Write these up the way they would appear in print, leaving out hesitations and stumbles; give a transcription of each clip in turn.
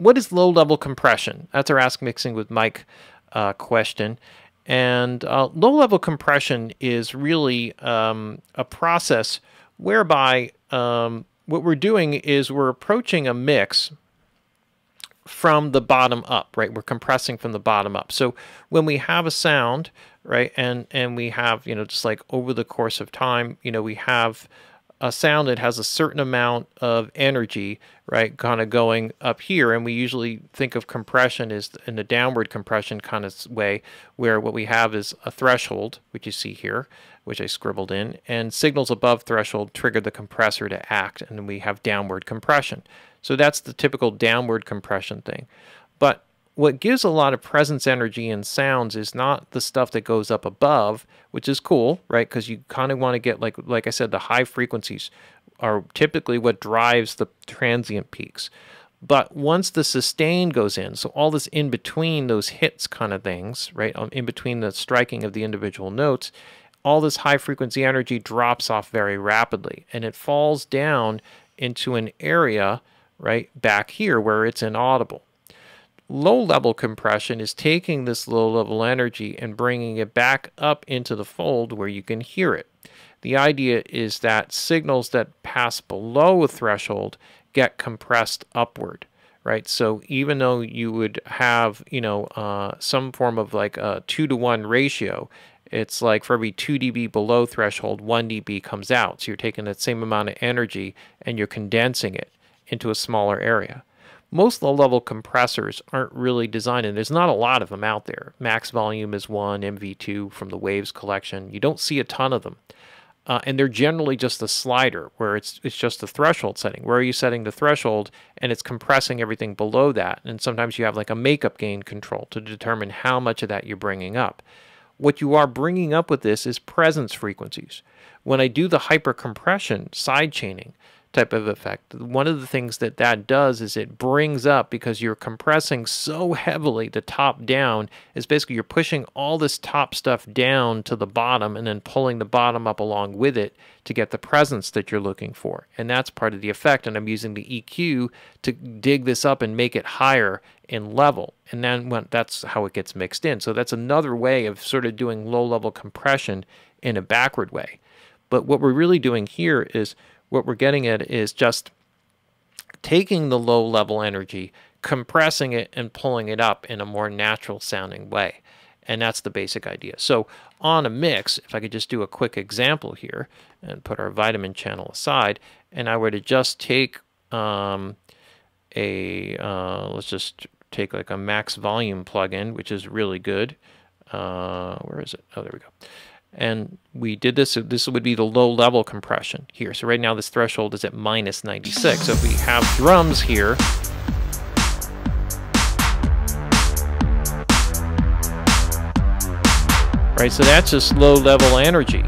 what is low-level compression? That's our Ask Mixing with Mike question. And low-level compression is really a process whereby what we're doing is we're approaching a mix from the bottom up, right? We're compressing from the bottom up. So when we have a sound, right, and we have, just like over the course of time, we have a sound that has a certain amount of energy, right, kind of going up here. And we usually think of compression as in the downward compression kind of way, where what we have is a threshold, which you see here, which I scribbled in, and signals above threshold trigger the compressor to act, and then we have downward compression. So that's the typical downward compression thing. But what gives a lot of presence energy in sounds is not the stuff that goes up above, which is cool, right? Because you kind of want to get, like I said, the high frequencies are typically what drives the transient peaks. But once the sustain goes in, so all this in between those hits kind of things, right, in between the striking of the individual notes, all this high frequency energy drops off very rapidly, and it falls down into an area, right, back here where it's inaudible. Low-level compression is taking this low-level energy and bringing it back up into the fold where you can hear it. The idea is that signals that pass below a threshold get compressed upward, right? So even though you would have, some form of like a 2-to-1 ratio, it's like for every 2 dB below threshold, 1 dB comes out. So you're taking that same amount of energy and you're condensing it into a smaller area. Most low-level compressors aren't really designed, and there's not a lot of them out there. Max Volume is one, MV2 from the Waves collection. You don't see a ton of them. And they're generally just a slider where it's just the threshold setting. Where are you setting the threshold? And it's compressing everything below that. And sometimes you have like a makeup gain control to determine how much of that you're bringing up. What you are bringing up with this is presence frequencies. When I do the hypercompression, side chaining type of effect, one of the things that does is it brings up, because you're compressing so heavily the top down, is basically you're pushing all this top stuff down to the bottom and then pulling the bottom up along with it to get the presence that you're looking for. And that's part of the effect, and I'm using the EQ to dig this up and make it higher in level, and then that's how it gets mixed in. So that's another way of sort of doing low-level compression in a backward way. But what we're really doing here is, what we're getting at is just taking the low-level energy, compressing it, and pulling it up in a more natural sounding way. And that's the basic idea. So on a mix, if I could just do a quick example here and put our vitamin channel aside, and I were to just take let's just take like a max volume plugin, which is really good. Where is it? Oh, there we go. And we did this, so this would be the low-level compression here. So right now this threshold is at minus 96. So if we have drums here, right, so that's just low-level energy.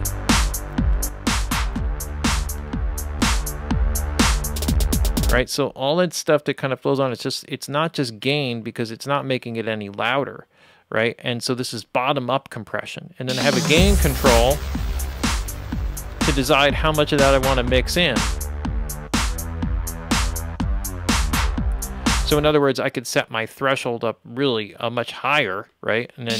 Right, so all that stuff that kind of flows on, it's not just gain, because it's not making it any louder. Right, and so this is bottom-up compression. And then I have a gain control to decide how much of that I want to mix in. So in other words, I could set my threshold up really much higher, right? And then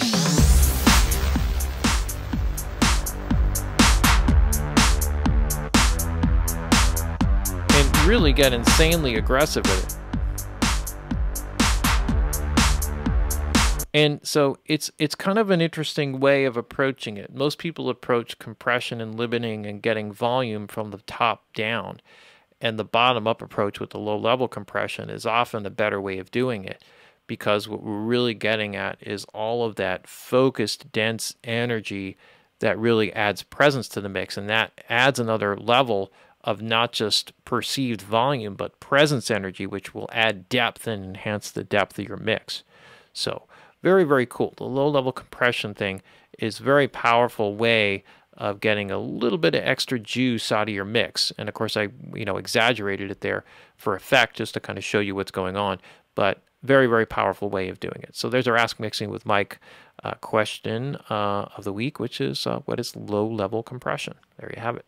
and really get insanely aggressive with it. And so it's kind of an interesting way of approaching it. Most people approach compression and limiting and getting volume from the top down. And the bottom-up approach with the low-level compression is often a better way of doing it, because what we're really getting at is all of that focused, dense energy that really adds presence to the mix. And that adds another level of not just perceived volume, but presence energy, which will add depth and enhance the depth of your mix. So very, very cool. The low-level compression thing is a very powerful way of getting a little bit of extra juice out of your mix. And of course, I exaggerated it there for effect, just to kind of show you what's going on. But very, very powerful way of doing it. So there's our Ask Mixing with Mike question of the week, which is what is low-level compression? There you have it.